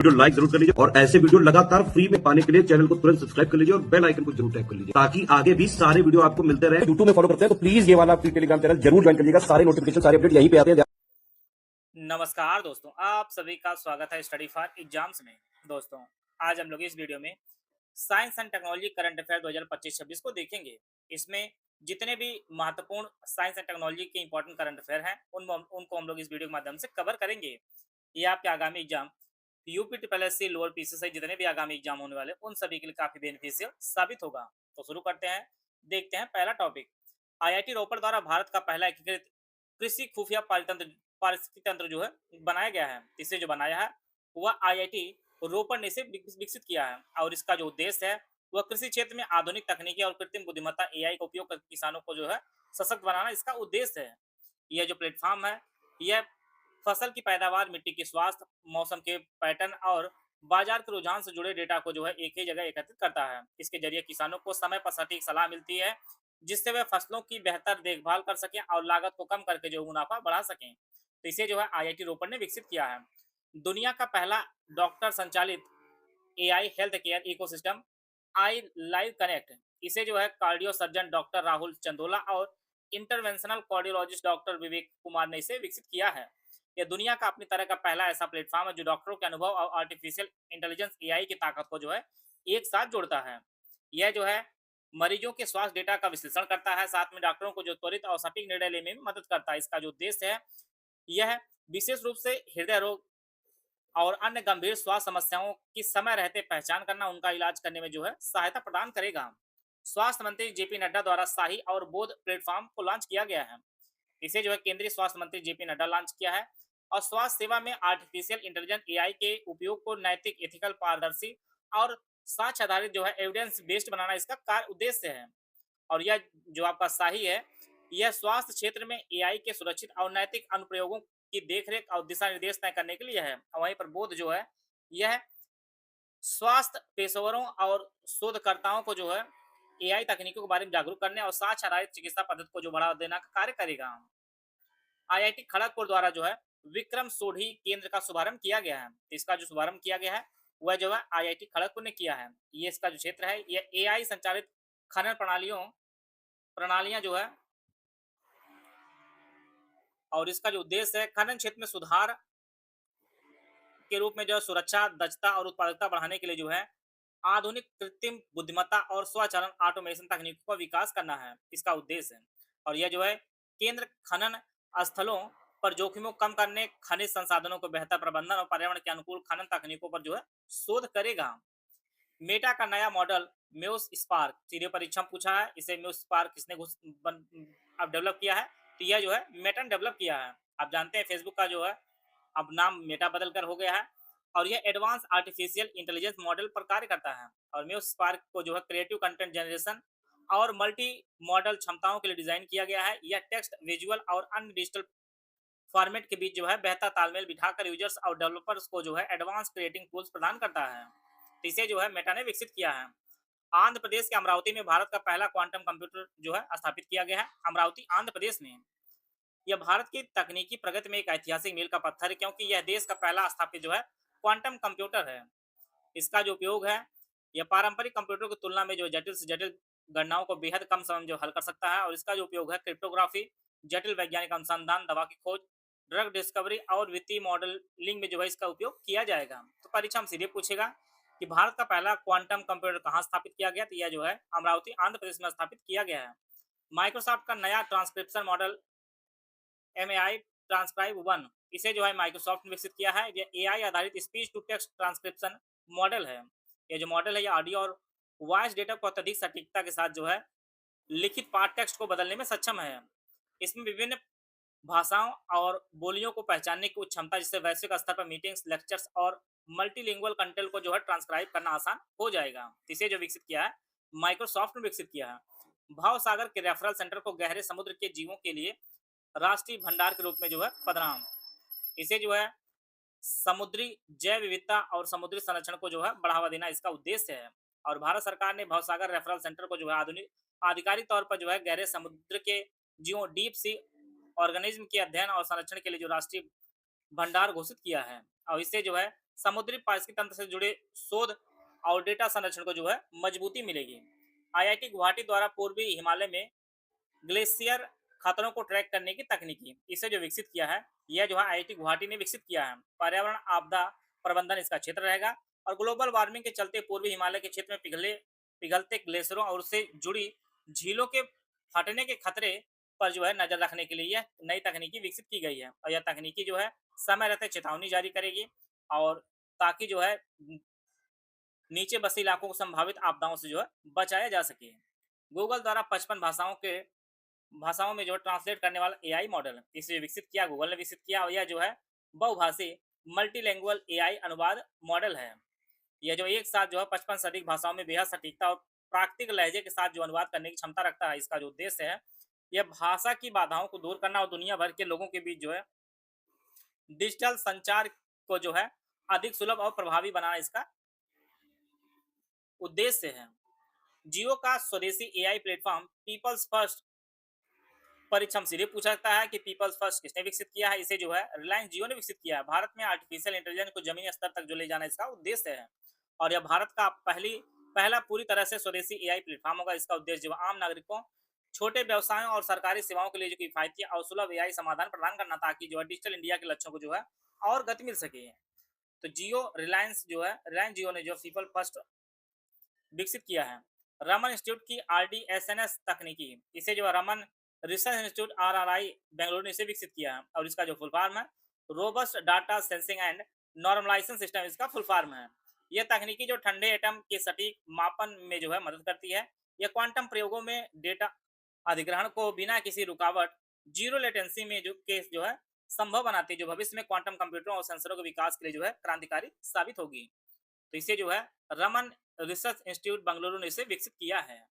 Video like जरूर कर लीजिए और ऐसे वीडियो लगातार फ्री में पाने के लिए चैनल को तुरंत सब्सक्राइब कर लीजिए और बेल आइकन को जरूर टैप कर लीजिए ताकि आगे भी सारे वीडियो आपको मिलते रहे। यूट्यूब में फॉलो करते हैं तो प्लीज ये वाला फ्री टेलीग्राम चैनल जरूर ज्वाइन करिएगा। सारे नोटिफिकेशन सारे अपडेट यहीं पे आते हैं। नमस्कार दोस्तों, आप सभी का स्वागत है स्टडी फॉर एग्जाम्स में। दोस्तों, आज हम लोग इस वीडियो में science and technology current affair 2025-26 को देखेंगे। इसमें जितने भी महत्वपूर्ण साइंस एंड टेक्नोलॉजी के इंपॉर्टेंट करंट अफेयर हैं उनको हम लोग इस वीडियो के माध्यम से कवर करेंगे। ये आपके आगामी exam UP triple S C lower PCS जितने भी आगामी एग्जाम होने वाले उन सभी के लिए काफी बेनिफिशियल साबित होगा। तो शुरू करते हैं, देखते हैं पहला टॉपिक। आईआईटी रोपड़ द्वारा भारत का पहला एकीकृत कृषि खुफिया पारिस्थितिकी तंत्र जो है बनाया गया है। इसे जो बनाया है वह आईआईटी रोपड़ ने इसे विकसित किया है और इसका जो उद्देश्य है वह कृषि क्षेत्र में आधुनिक तकनीकी और कृत्रिम बुद्धिमत्ता एआई का उपयोग कर किसानों को जो है सशक्त बनाना इसका उद्देश्य है। यह जो प्लेटफॉर्म है यह फसल की पैदावार, मिट्टी के स्वास्थ्य, मौसम के पैटर्न और बाजार के रुझान से जुड़े डेटा को जो है एक ही जगह एकत्रित करता है। इसके जरिए किसानों को समय पर सटीक सलाह मिलती है जिससे वे फसलों की बेहतर देखभाल कर सकें और लागत को कम करके जो मुनाफा बढ़ा सकें। तो इसे जो है आईआईटी रोपड़ ने विकसित किया है। दुनिया का पहला डॉक्टर संचालित एआई हेल्थ केयर इकोसिस्टम आई लाइव कनेक्ट, इसे जो है cardio surgeon doctor Rahul Chandola और interventional cardiologist doctor Vivek Kumar ने इसे विकसित किया है। यह दुनिया का अपनी तरह का पहला ऐसा प्लेटफॉर्म है जो डॉक्टरों के अनुभव और आर्टिफिशियल इंटेलिजेंस एआई की ताकत को जो है एक साथ जोड़ता है। यह जो है मरीजों के स्वास्थ्य डेटा का विश्लेषण करता है, साथ में डॉक्टरों को जो त्वरित और सटीक निर्णय लेने में मदद करता है। इसका जो उद्देश्य है यह विशेष रूप से हृदय रोग और अन्य गंभीर स्वास्थ्य समस्याओं की समय रहते पहचान करना, उनका इलाज करने में जो है सहायता प्रदान करेगा। स्वास्थ्य मंत्री जेपी नड्डा द्वारा शाही और बोध प्लेटफॉर्म को लॉन्च किया गया है। इसे जो है केंद्रीय स्वास्थ्य मंत्री जेपी नड्डा लॉन्च किया है और स्वास्थ्य सेवा में आर्टिफिशियल इंटेलिजेंस एआई के उपयोग को नैतिक, एथिकल, पारदर्शी और साक्ष्य आधारित जो है एविडेंस बेस्ड बनाना इसका कार्य उद्देश्य है। और यह जो आपका शाही है यह स्वास्थ्य क्षेत्र में एआई के सुरक्षित और नैतिक अनुप्रयोगों की देखरेख और दिशा निर्देश तय करने के लिए है। और वहीं पर बोध जो है यह स्वास्थ्य पेशेवरों और शोधकर्ताओं को जो है एआई तकनीकों के बारे में जागरूक करने और साक्ष्य आधारित चिकित्सा पद्धति को जो बढ़ावा देना का कार्य करेगा। आईआईटी खड़गपुर द्वारा जो है विक्रम सोढ़ी केंद्र का शुभारंभ किया गया है। इसका जो शुभारंभ किया गया है वह जो है आईआईटी खड़गपुर ने किया है। ये इसका जो क्षेत्र है यह एआई संचालित खनन प्रणालियां जो है और इसका जो उद्देश्य है खनन क्षेत्र में सुधार के रूप में जो है सुरक्षा, दक्षता और उत्पादकता बढ़ाने के लिए जो है आधुनिक कृत्रिम बुद्धिमत्ता और स्वचालन ऑटोमेशन तकनीकों का विकास करना है इसका उद्देश्य है। और यह जो है केंद्र खनन स्थलों पर जोखिमों को कम करने, खनिज संसाधनों को बेहतर प्रबंधन और पर्यावरण के अनुकूल खनन तकनीकों पर जो है शोध करेगा। मेटा का नया मॉडल म्यूस स्पार्क, सीधे परीक्षा में पूछा है इसे म्यूस स्पार्क किसने अब डेवलप किया है, तो यह जो है मेटा ने डेवलप किया है। आप जानते हैं फेसबुक का जो है अब नाम मेटा बदल कर हो गया है और यह एडवांस आर्टिफिशियल इंटेलिजेंस मॉडल पर कार्य करता है। और म्यूस स्पार्क को जो है क्रिएटिव कंटेंट जनरेशन और मल्टी मॉडल क्षमताओं के लिए डिजाइन किया गया है। यह टेक्स्ट, विजुअल और अन्य डिजिटल फॉर्मेट के बीच जो है बेहतर तालमेल बिठाकर यूजर्स और डेवलपर्स को जो है एडवांस क्रिएटिंग टूल्स प्रदान करता है। तो इसे जो है मेटा ने विकसित किया है। आंध्र प्रदेश के अमरावती में भारत का पहला क्वांटम कंप्यूटर जो है स्थापित किया गया है। अमरावती आंध्र प्रदेश में यह भारत की तकनीकी प्रगति में एक ऐतिहासिक मील का पत्थर है क्योंकि यह देश का पहला स्थापित जो है क्वांटम कंप्यूटर है। इसका जो उपयोग है यह पारंपरिक कंप्यूटर की तुलना में जो जटिल से जटिल गणनाओं को बेहद कम समय में जो हल कर सकता है। और इसका जो उपयोग है क्रिप्टोग्राफी, जटिल वैज्ञानिक अनुसंधान, दवा की खोज, ड्रग डिस्कवरी और वित्तीय मॉडलिंग में जो है इसका उपयोग किया जाएगा। तो परीक्षा में सीधे पूछेगा कि भारत का पहला क्वांटम कंप्यूटर कहाँ स्थापित किया गया, तो यह जो है अमरावती आंध्र प्रदेश में स्थापित किया गया है। माइक्रोसॉफ्ट का नया transcription model MAI transcribe one, इसे जो है माइक्रोसॉफ्ट ने विकसित किया है। यह एआई आधारित speech to text transcription model है। यह जो मॉडल है यह ऑडियो और वॉइस डेटा को अत्यधिक सटीकता के साथ जो है लिखित पाठ टेक्स्ट को बदलने में सक्षम है। इसमें विभिन्न भाषाओं और बोलियों को पहचानने की उच्च क्षमता जिससे वैश्विक स्तर पर मीटिंग्स, लेक्चर्स और मल्टीलिंगुअल कंटेंट को जो है ट्रांसक्राइब करना आसान हो जाएगा। इसे जो विकसित किया है माइक्रोसॉफ्ट ने विकसित किया है। भाव सागर के रेफरल सेंटर को गहरे समुद्र के जीवों के लिए राष्ट्रीय भंडार के रूप में जो है पदनाम, इसे जो है समुद्री जैव विविधता और समुद्री संरक्षण को जो है बढ़ावा देना इसका उद्देश्य है। और भारत सरकार ने भवसागर रेफरल सेंटर को जो है आधुनिक आधिकारिक तौर पर जो है गहरे समुद्र के जीवों, डीप सी ऑर्गेनिज्म के अध्ययन और संरक्षण के लिए जो राष्ट्रीय भंडार घोषित किया है। और इससे जो है समुद्री पारिस्थितिक तंत्र से जुड़े शोध और डेटा संरक्षण को जो है मजबूती मिलेगी। आईआईटी गुवाहाटी द्वारा पूर्वी हिमालय में ग्लेशियर खतरों को ट्रैक करने की तकनीकी इसे जो विकसित किया है, यह जो है आईआईटी गुवाहाटी ने विकसित किया है। पर्यावरण आपदा प्रबंधन इसका क्षेत्र रहेगा और ग्लोबल वार्मिंग के चलते पूर्वी हिमालय के क्षेत्र में पिघलते ग्लेशियरों और उससे जुड़ी झीलों के फटने के खतरे पर जो है नजर रखने के लिए यह नई तकनीकी विकसित की गई है और यह तकनीकी जो है समय रहते चेतावनी जारी करेगी और ताकि जो है नीचे बसे इलाकों को संभावित आपदाओं से जो है बचाया जा सके। गूगल द्वारा 55 भाषाओं में जो है ट्रांसलेट करने वाला एआई मॉडल इसे विकसित किया, गूगल ने विकसित किया और यह जो है बहुभाषी मल्टीलैंग्वेज एआई अनुवाद मॉडल है। यह जो एक साथ जो है 55 से अधिक भाषाओं में बेहद सटीकता और प्राकृतिक लहजे के साथ जो अनुवाद करने की क्षमता रखता है। इसका जो उद्देश्य है, यह भाषा की बाधाओं को दूर करना और दुनिया भर के लोगों के बीच जो है डिजिटल संचार को जो है अधिक सुलभ और प्रभावी बनाना इसका उद्देश्य है। जियो का स्वदेशी एआई प्लेटफॉर्म पीपल्स फर्स्ट परीक्षण सीधे पूछा जाता है कि पीपल्स फर्स्ट किसने विकसित किया है। इसे जो है रिलायंस जियो ने विकसित किया है। भारत में आर्टिफिशियल इंटेलिजेंस को जमीनी स्तर तक जो ले जाना इसका उद्देश्य है और यह भारत का पहला पूरी तरह से स्वदेशी एआई प्लेटफॉर्म होगा। इसका उद्देश्य जो आम नागरिकों, छोटे व्यवसायों और सरकारी सेवाओं के लिए जो किफायती और सुलभ एआई समाधान प्रदान करना, ताकि जो है डिजिटल इंडिया के लक्ष्यों को जो है और गति मिल सके। तो रिलायंस जियो ने जो पीपल फर्स्ट विकसित किया है। रमन इंस्टीट्यूट की आरडीएसएनएस तकनीकी इसे जो है Raman research institute RRI Bengaluru ने इसे विकसित किया है और इसका जो फुल फॉर्म है robust data sensing and normalization system इसका फुल फॉर्म है। यह तकनीकी जो ठंडे एटम के सटीक मापन में जो है मदद करती है। यह क्वांटम प्रयोगों में डेटा अधिग्रहण को बिना किसी रुकावट जीरो लेटेंसी में जो है संभव बनाती है, जो भविष्य में क्वांटम कंप्यूटरों और सेंसरों के विकास के लिए जो है क्रांतिकारी साबित होगी। तो इसे जो है रमन रिसर्च इंस्टीट्यूट बेंगलुरु ने इसे विकसित किया है।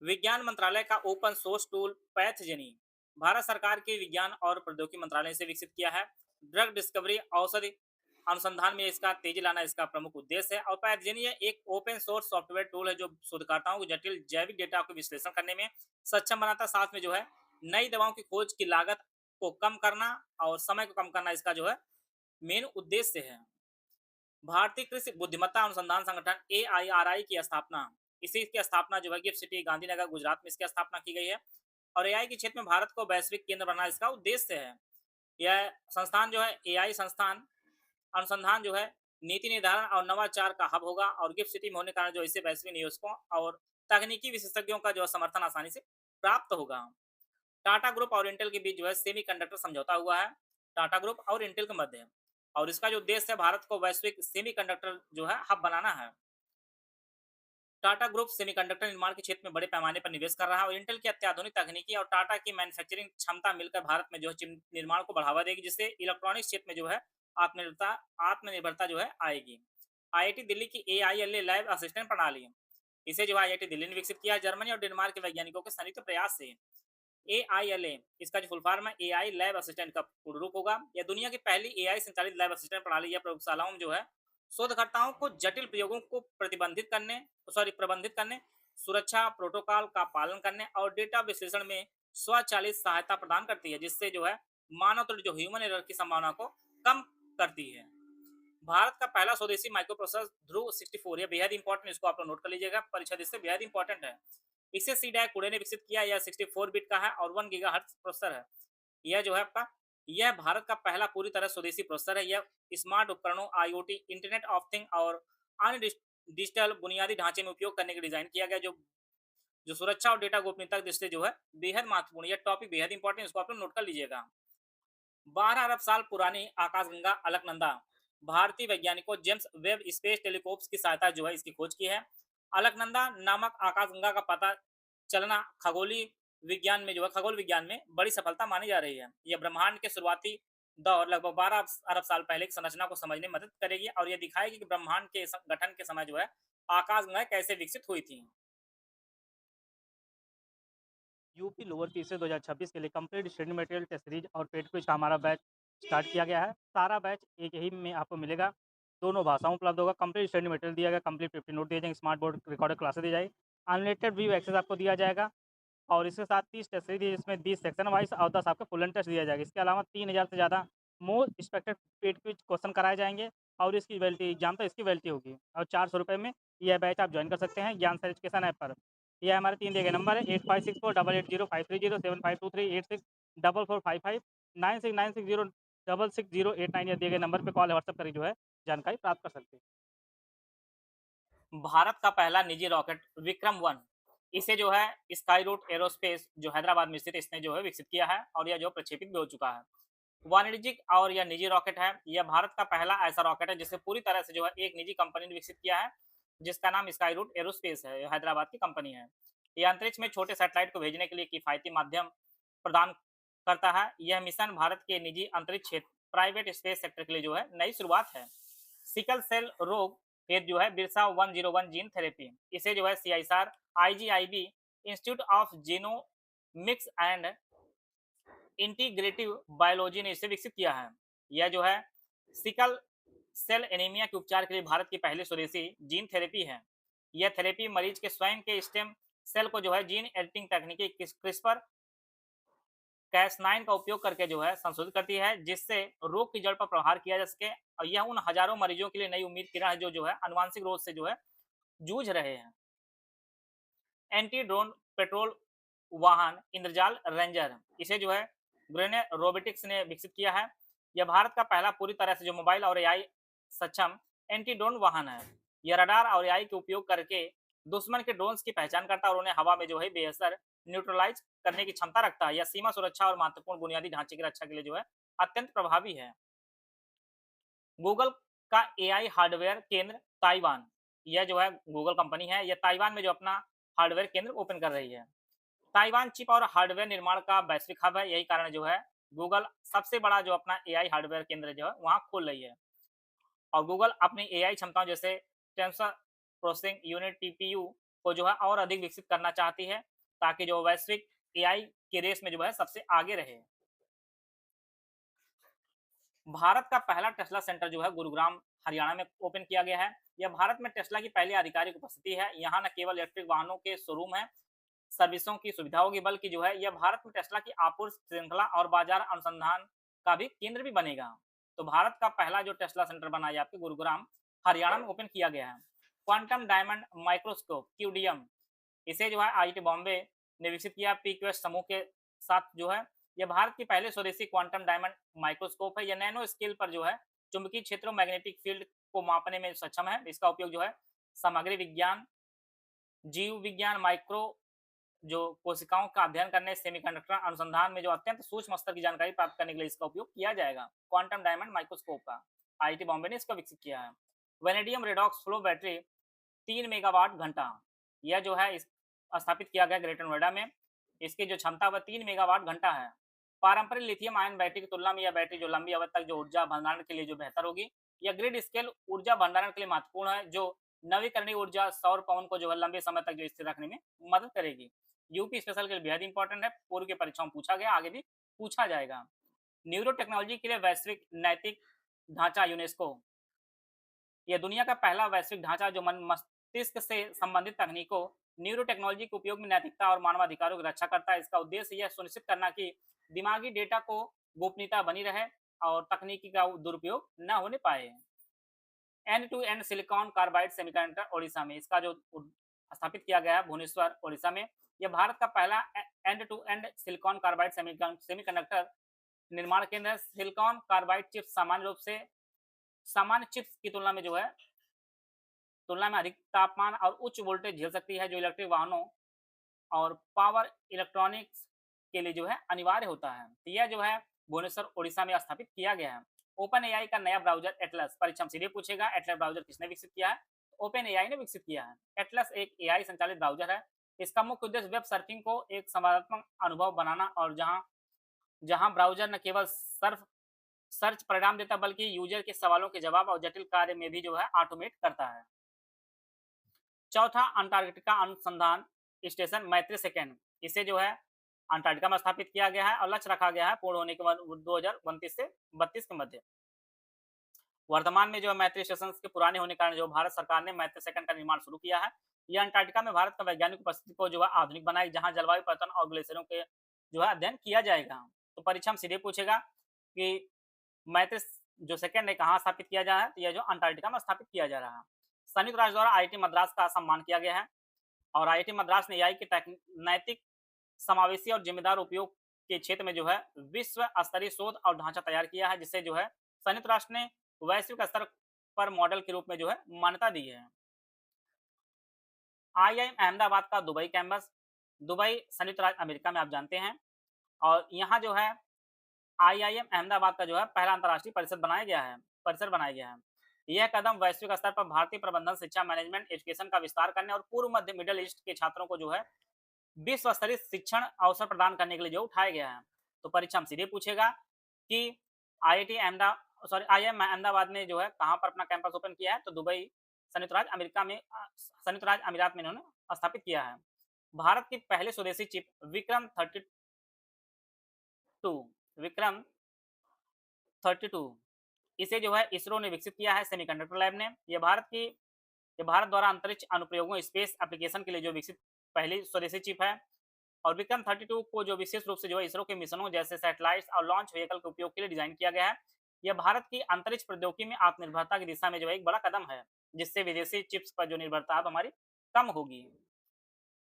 विज्ञान मंत्रालय का ओपन सोर्स टूल पैथजेनी भारत सरकार के विज्ञान और प्रौद्योगिकी मंत्रालय से विकसित किया है। ड्रग डिस्कवरी औषधि अनुसंधान में इसका तेजी लाना इसका प्रमुख उद्देश्य है और पैथजेनी एक ओपन सोर्स सॉफ्टवेयर टूल है जो शोधकर्ताओं को जटिल जैविक डेटा को विश्लेषण करने में सक्षम बनाता है। साथ में जो है नई दवाओं की खोज की लागत को कम करना और समय को कम करना इसका जो है मेन उद्देश्य है। भारतीय कृषि बुद्धिमत्ता अनुसंधान संगठन एआईआरआई की स्थापना इसी की स्थापना जो है गिफ्ट सिटी गांधीनगर गुजरात में इसकी स्थापना की गई है और एआई के क्षेत्र में भारत को वैश्विक केंद्र बनाना इसका उद्देश्य है। यह संस्थान जो है एआई संस्थान अनुसंधान जो है नीति निर्धारण और नवाचार का हब होगा और गिफ्ट सिटी में होने के कारण जो इसे वैश्विक निवेशकों और तकनीकी विशेषज्ञों का जो है समर्थन आसानी से प्राप्त होगा। टाटा ग्रुप और इंटेल के बीच जो है सेमीकंडक्टर समझौता हुआ है, टाटा ग्रुप और इंटेल के मध्य, और इसका जो उद्देश्य है भारत को वैश्विक सेमीकंडक्टर जो है हब बनाना है। टाटा ग्रुप सेमीकंडक्टर निर्माण के क्षेत्र में बड़े पैमाने पर निवेश कर रहा है और इंटेल की अत्याधुनिक तकनीकी और टाटा की मैन्युफैक्चरिंग क्षमता मिलकर भारत में जो है चिप निर्माण को बढ़ावा देगी, जिससे इलेक्ट्रॉनिक्स क्षेत्र में जो है आत्मनिर्भरता आत्मनिर्भरता जो है आएगी। आईआईटी दिल्ली की एआईएलए लैब असिस्टेंट प्रणाली इसे जो है आईआईटी दिल्ली ने विकसित किया है जर्मनी और डेनमार्क के वैज्ञानिकों के संयुक्त प्रयास से। एआईएलए इसका जो फुल फॉर्म है एआई लैब असिस्टेंट का पूर्ण रूप होगा। यह दुनिया की पहली एआई संचालित लैब असिस्टेंट प्रणाली या प्रयोगशालाओं में जो है शोधकर्ताओं को जटिल प्रयोगों को प्रबंधित करने, सुरक्षा प्रोटोकॉल का पालन करने और डेटा विश्लेषण में स्वचालित सहायता प्रदान करती है, जिससे जो है मानव त्रुटि जो ह्यूमन एरर की संभावना को कम करती है। भारत का पहला स्वदेशी माइक्रो प्रोसेसर ध्रुव 64 यह बेहद इंपॉर्टेंट, इसको आप लोग नोट कर लीजिएगा, परीक्षा इससे बेहद इंपॉर्टेंट है। इसे सीडैक पुणे ने विकसित किया। यह 64 बिट का है और 1 गीगाहर्ट्ज प्रोसेसर है। यह जो है आपका यह भारत का पहला पूरी तरह स्वदेशी प्रोसेसर है। यह स्मार्ट उपकरणों, आईओटी, इंटरनेट ऑफ थिंग और अन्य डिजिटल बुनियादी ढांचे में उपयोग करने के डिजाइन किया गया, जो जो सुरक्षा और डेटा गोपनीयता की दृष्टि से जो है बेहद महत्वपूर्ण। यह टॉपिक बेहद इंपॉर्टेंट, इसको आप लोग नोट कर लीजिएगा। 12 अरब साल पुरानी आकाशगंगा अलकनंदा भारतीय वैज्ञानिकों जेम्स वेब स्पेस टेलीस्कोप की सहायता जो है इसकी खोज की है। अलकनंदा नामक आकाशगंगा का पता चलना खगोल विज्ञान में बड़ी सफलता मानी जा रही है। यह ब्रह्मांड के शुरुआती दौर लगभग 12 अरब साल पहले की संरचना को समझने में मदद करेगी और यह दिखाएगी कि ब्रह्मांड के गठन के समय जो है आकाशगंगाएं कैसे विकसित हुई थी। यूपी लोअर तीसरे 2026 के लिए complete study material test series और पेड क्विज का हमारा बैच स्टार्ट किया गया है। सारा बैच एक ही में आपको मिलेगा, दोनों भाषाओं उपलब्ध होगा। कंप्लीट स्टडी मटेरियल दिया गया, कंप्लीट 50 नोट दिए जाएंगे, स्मार्ट बोर्ड रिकॉर्डेड क्लासेस दी जाएगी, अनलिमिटेड व्यू एक्सेस आपको दिया जाएगा और इसके साथ 30 टेस्ट सीरीज जिसमें 20 सेक्शन वाइज और 10 आपका फुल एंड टेस्ट दिया जाएगा। इसके अलावा 3000 से ज़्यादा most expected paid quiz question कराए जाएँगे और इसकी वैलिडिटी एग्ज़ाम तक इसकी वैलिडिटी होगी और ₹400 में यह बैच आप जॉइन कर सकते हैं ज्ञान सर एजुकेशन ऐप पर। ये हमारे 3 दिए गए नंबर है 8564880530 7523 864455 9696066089 ये दिए गए नंबर पे कॉल या व्हाट्सएप करके जो है जानकारी प्राप्त कर सकते हैं। भारत का पहला निजी रॉकेट विक्रम-1 इसे जो है स्काई रूट एरोस्पेस जो हैदराबाद में स्थित इसने जो है विकसित किया है और यह जो प्रक्षेपित भी हो चुका है। वाणिज्यिक और यह निजी रॉकेट है। यह भारत का पहला ऐसा रॉकेट है जिसे पूरी तरह से जो है एक निजी कंपनी ने विकसित किया है, जिसका नाम स्काई रूट एरोस्पेस है। यह हैदराबाद की कंपनी है। यह अंतरिक्ष में छोटे सैटेलाइट को भेजने के लिए किफायती माध्यम प्रदान करता है। यह मिशन भारत के निजी अंतरिक्ष क्षेत्र प्राइवेट स्पेस सेक्टर के लिए जो है नई शुरुआत है। सिकल सेल रोग हेतु जो है बिरसा 101 जीन थेरेपी इसे जो है CIR IGIB institute of genomics and integrative biology ने इसे विकसित किया है। यह जो है सिकल सेल एनीमिया के उपचार के लिए भारत की पहली स्वदेशी जीन थेरेपी है। यह थेरेपी मरीज के स्वयं के स्टेम सेल को जो है जीन एडिटिंग तकनीकी क्रिस्पर कैस9 का उपयोग करके जो है संशोधित करती है, जिससे रोग की जड़ पर प्रहार किया जा सके और यह उन हजारों मरीजों के लिए नई उम्मीद किरण है जो है अनुवांशिक रोग से जो है जूझ रहे हैं। एंटी ड्रोन पेट्रोल वाहन इंद्रजाल रेंजर इसे जो है ग्रेने रोबोटिक्स ने विकसित किया है। यह भारत का पहला पूरी तरह से जो मोबाइल और एआई सक्षम एंटी ड्रोन वाहन है। यह रडार और एआई के उपयोग करके दुश्मन के ड्रोन्स की पहचान करता है और उन्हें हवा में जो है बेअसर न्यूट्रलाइज करने की क्षमता रखता है। यह सीमा सुरक्षा और महत्वपूर्ण बुनियादी ढांचे की रक्षा के लिए जो है अत्यंत प्रभावी है। गूगल का एआई हार्डवेयर केंद्र ताइवान यह जो है गूगल कंपनी है, यह ताइवान में जो अपना हार्डवेयर केंद्र ओपन कर रही है। ताइवान चिप और हार्डवेयर निर्माण का वैश्विक हब है। यही कारण जो है गूगल सबसे बड़ा जो अपना एआई हार्डवेयर केंद्र जो है वहां खोल रही है और गूगल अपनी एआई क्षमताओं जैसे टेंसर प्रोसेसिंग यूनिट टीपीयू को जो है और अधिक विकसित करना चाहती है ताकि जो वैश्विक एआई के रेस में जो है सबसे आगे रहे। भारत का पहला टेस्ला सेंटर जो है गुरुग्राम हरियाणा में ओपन किया गया है। यह भारत में टेस्ला की पहली आधिकारिक उपस्थिति है। यहाँ न केवल इलेक्ट्रिक वाहनों के शोरूम है सर्विसों की सुविधा होगी, बल्कि जो है यह भारत में टेस्ला की आपूर्ति श्रृंखला और बाजार अनुसंधान का भी केंद्र भी बनेगा। तो भारत का पहला जो टेस्ला सेंटर बना है आपके गुरुग्राम हरियाणा में ओपन किया गया है। क्वांटम डायमंड माइक्रोस्कोप क्यूडीएम इसे जो है आईआईटी बॉम्बे ने विकसित किया पीक्वेस्ट समूह के साथ जो है। यह भारत की पहले स्वदेशी क्वांटम डायमंड माइक्रोस्कोप है। यह नैनो स्केल पर जो है चुंबकीय क्षेत्रों मैग्नेटिक फील्ड को मापने में सक्षम है। इसका उपयोग जो है सामग्री विज्ञान जीव विज्ञान माइक्रो जो कोशिकाओं का अध्ययन करने सेमीकंडक्टर अनुसंधान में जो अत्यंत सूक्ष्म स्तर की जानकारी प्राप्त करने के लिए इसका उपयोग किया जाएगा। क्वांटम डायमंड माइक्रोस्कोप का आईआईटी बॉम्बे ने इसका विकसित किया है। Vanadium redox flow battery 3 megawatt घंटा यह जो है स्थापित किया गया ग्रेटर नोएडा में। इसकी जो क्षमता वह 3 मेगावाट घंटा है। पारंपरिक लिथियम आयन बैटरी की तुलना में यह बैटरी जो लंबी अवधि तक जो ऊर्जा भंडारण के लिए जो बेहतर होगी। यह ग्रिड स्केल ऊर्जा भंडारण के लिए महत्वपूर्ण है, जो नवीकरणीय ऊर्जा सौर पवन को जो है लंबे समय तक जो स्थिर रखने में मदद करेगी। यूपी स्पेशल के लिए बेहद इंपॉर्टेंट है, पूर्व के परीक्षाओं में पूछा गया, आगे भी पूछा जाएगा। न्यूरो टेक्नोलॉजी के लिए वैश्विक नैतिक ढांचा यूनेस्को यह दुनिया का पहला वैश्विक ढांचा जो मन मस्तिष्क से संबंधित तकनीकों न्यूरो टेक्नोलॉजी के उपयोग में नैतिकता और मानवाधिकारों की रक्षा करता है। इसका उद्देश्य यह सुनिश्चित करना कि दिमागी डेटा को गोपनीयता बनी रहे और तकनीकी का दुरुपयोग न होने पाए। End to end silicon carbide semiconductor Odisha में इसका जो स्थापित किया गया है भुवनेश्वर ओडिशा में। यह भारत का पहला end to end silicon carbide semiconductor निर्माण केंद्र है। सिलिकॉन कार्बाइड चिप्स सामान्य रूप से सामान्य चिप्स की तुलना में अधिक तापमान और उच्च वोल्टेज झेल सकती है, जो इलेक्ट्रिक वाहनों और पावर इलेक्ट्रॉनिक्स के लिए जो है अनिवार्य होता है। तो यह जो है भुवनेश्वर ओडिशा में स्थापित किया गया है। ओपन एआई का नया ब्राउजर एटलस परीक्षा में सीधे पूछेगा। एटलस ब्राउजर किसने विकसित किया है? ओपन एआई ने विकसित किया है। एटलस एक एआई संचालित ब्राउजर है। इसका मुख्य उद्देश्य वेब सर्फिंग को एक संवादात्मक अनुभव बनाना और जहां ब्राउजर न केवल सर्च परिणाम देता बल्कि यूजर के सवालों के जवाब और जटिल कार्य में भी जो है ऑटोमेट करता है। चौथा अंटार्कटिका अनुसंधान स्टेशन मैत्री सेकंड इसे जो है अंटार्कटिका में स्थापित किया गया है और लक्ष्य रखा गया है पूर्ण होने के बाद 2029 से 32 के मध्य। वर्तमान में जो है मैत्री स्टेशन के पुराने होने के कारण जो भारत सरकार ने मैत्री सेकंड का निर्माण शुरू किया है। यह अंटार्कटिका में भारत का वैज्ञानिक उपस्थिति को जो है आधुनिक बनाए, जहां जलवायु परिवर्तन और ग्लेशियरों के जो है अध्ययन किया जाएगा। तो परीक्षा में सीधे पूछेगा कि मैत्रिस जो सेकंड है कहाँ स्थापित किया जा रहा है, तो यह जो अंटार्कटिका में स्थापित किया जा रहा है। संयुक्त राष्ट्र द्वारा आईआईटी मद्रास का सम्मान किया गया है और आईआईटी मद्रास ने एआई के नैतिक, समावेशी और जिम्मेदार उपयोग के क्षेत्र में जो है विश्व स्तरीय शोध और ढांचा तैयार किया है, जिससे जो है संयुक्त राष्ट्र ने वैश्विक स्तर पर मॉडल के रूप में जो है मान्यता दी है। आईआईएम अहमदाबाद का दुबई कैंपस, दुबई संयुक्त राज्य अमेरिका में आप जानते हैं, और यहाँ जो है आईआईएम अहमदाबाद का जो है पहला अंतर्राष्ट्रीय परिसर बनाया गया है। यह कदम वैश्विक स्तर पर भारतीय प्रबंधन, शिक्षा, मैनेजमेंट, एजुकेशन का विस्तार करने और पूर्व मध्य मिडिल ईस्ट के छात्रों को जो है विश्व स्तरीय शिक्षण अवसर प्रदान करने के लिए जो उठाया गया है। तो परीक्षा में सीधे पूछेगा कि आईआईएम अहमदाबाद ने जो है कहाँ पर अपना कैंपस ओपन किया है, तो दुबई संयुक्त राज्य अमीरात में इन्होंने स्थापित किया है। भारत की पहले स्वदेशी चिप विक्रम 32 इसे जो है इसरो ने विकसित किया है सेमीकंडक्टर लैब ने। यह भारत द्वारा अंतरिक्ष अनुप्रयोगों, स्पेस एप्लीकेशन के लिए जो विकसित पहली स्वदेशी चिप है। और विक्रम 32 को जो विशेष रूप से जो है इसरो के मिशनों जैसे सैटेलाइट्स और लॉन्च व्हीकल के उपयोग के लिए डिजाइन किया गया है। यह भारत की अंतरिक्ष प्रौद्योगिकी में आत्मनिर्भरता की दिशा में जो है एक बड़ा कदम है, जिससे विदेशी चिप्स पर जो निर्भरता अब हमारी कम होगी।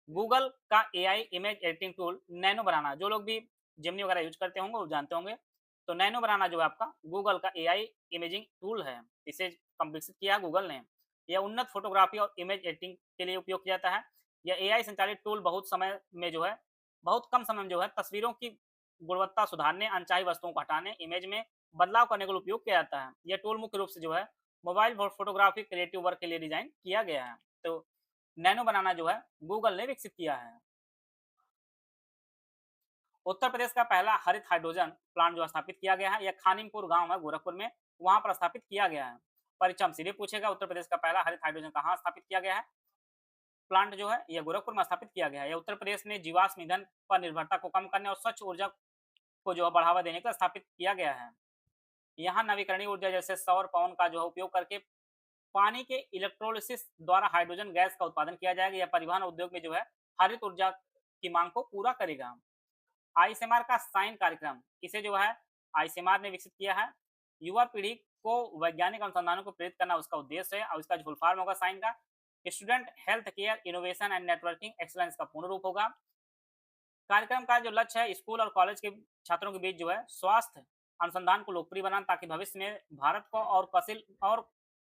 गूगल का AI image editing tool nano banana, जो लोग भी जेमिनी वगैरह यूज करते होंगे वो जानते होंगे। तो नैनो बनाना जो है आपका गूगल का एआई इमेजिंग टूल है, इसे विकसित किया गूगल ने। यह उन्नत फोटोग्राफी और इमेज एडिटिंग के लिए उपयोग किया जाता है। यह एआई संचालित टूल बहुत कम समय में जो है तस्वीरों की गुणवत्ता सुधारने, अनचाही वस्तुओं को हटाने, इमेज में बदलाव करने के लिए उपयोग किया जाता है। यह टूल मुख्य रूप से जो है मोबाइल फोटोग्राफी क्रिएटिव वर्क के लिए डिजाइन किया गया है। तो नैनो बनाना जो है गूगल ने विकसित किया है। उत्तर प्रदेश का पहला हरित हाइड्रोजन प्लांट जो स्थापित किया गया है, यह खानिमपुर गांव है गोरखपुर में, वहां पर स्थापित किया गया है। परीक्षा में सीधे पूछेगा उत्तर प्रदेश का पहला हरित हाइड्रोजन कहाँ स्थापित किया गया है, प्लांट जो है यह गोरखपुर में स्थापित किया गया है। यह उत्तर प्रदेश ने जीवाश्म ईंधन पर निर्भरता को कम करने और स्वच्छ ऊर्जा को जो है बढ़ावा देने के लिए स्थापित किया गया है। यहाँ नवीकरणीय ऊर्जा जैसे सौर, पवन का जो है उपयोग करके पानी के इलेक्ट्रोलिसिस द्वारा हाइड्रोजन गैस का उत्पादन किया जाएगा। यह परिवहन उद्योग में जो है हरित ऊर्जा की मांग को पूरा करेगा। आईसीएमआर का साइन कार्यक्रम, इसे जो है आईसीएमआर ने विकसित किया है। युवा पीढ़ी को वैज्ञानिक अनुसंधानों को प्रेरित करना उसका उद्देश्य है, और इसका जो फुल फॉर्म होगा साइन का student health care innovation and networking excellence का पूर्ण रूप होगा। कार्यक्रम का जो लक्ष्य है स्कूल और कॉलेज के छात्रों के बीच जो है स्वास्थ्य अनुसंधान को लोकप्रिय बनाना, ताकि भविष्य में भारत को और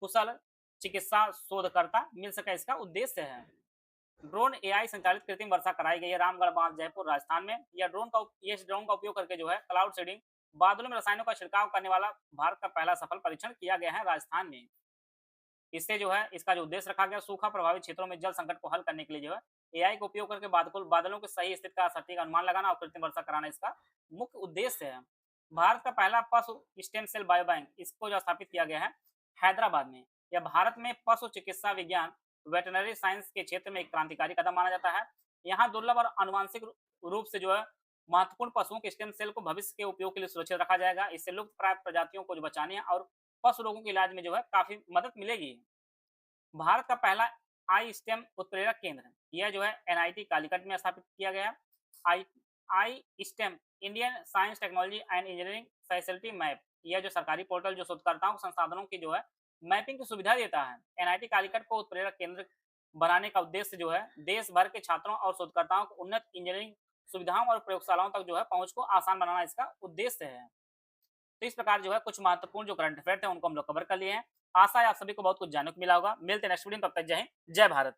कुशल चिकित्सा शोधकर्ता मिल सके, इसका उद्देश्य है। ड्रोन एआई संचालित कृत्रिम वर्षा कराई गई है रामगढ़ बांध जयपुर राजस्थान में। यह ड्रोन का उपयोग करके जो है क्लाउड सीडिंग, बादलों में रसायनों का छिड़काव करने वाला भारत का पहला सफल परीक्षण किया गया है राजस्थान में। इससे जो है इसका जो उद्देश्य रखा गया सूखा प्रभावित क्षेत्रों में जल संकट को हल करने के लिए जो है एआई का उपयोग करके बादलों की सही स्थिति का सटीक अनुमान लगाना और कृत्रिम वर्षा कराना इसका मुख्य उद्देश्य है। भारत का पहला पशु स्टेम सेल बायोबैंक, इसको जो स्थापित किया गया है हैदराबाद में। यह भारत में पशु चिकित्सा विज्ञान वेटनरी साइंस के क्षेत्र में एक क्रांतिकारी कदम माना जाता है। यहाँ दुर्लभ और अनुवांशिक रूप से जो है महत्वपूर्ण पशुओं के स्टेम सेल को भविष्य के उपयोग के लिए सुरक्षित रखा जाएगा। इससे लुप्त प्राय प्रजातियों को जो बचाने और पशु रोगों के इलाज में जो है काफी मदद मिलेगी। भारत का पहला आई स्टेम उत्प्रेरक केंद्र, यह जो है एनआईटी कालीकट में स्थापित किया गया। I STEM Indian science technology and engineering facility map, यह जो सरकारी पोर्टल जो शोधकर्ताओं को संसाधनों की जो है मैपिंग की सुविधा देता है। एनआईटी कालीकट को उत्प्रेरक केंद्र बनाने का उद्देश्य जो है देश भर के छात्रों और शोधकर्ताओं को उन्नत इंजीनियरिंग सुविधाओं और प्रयोगशालाओं तक जो है पहुंच को आसान बनाना इसका उद्देश्य है। तो इस प्रकार जो है कुछ महत्वपूर्ण जो करंट अफेयर थे उनको हम लोग कवर कर लिए हैं। आशा है आप सभी को बहुत कुछ जानने को मिला होगा। मिलते हैं नेक्स्ट वीडियो में, तब तक जय हिंद, जय भारत।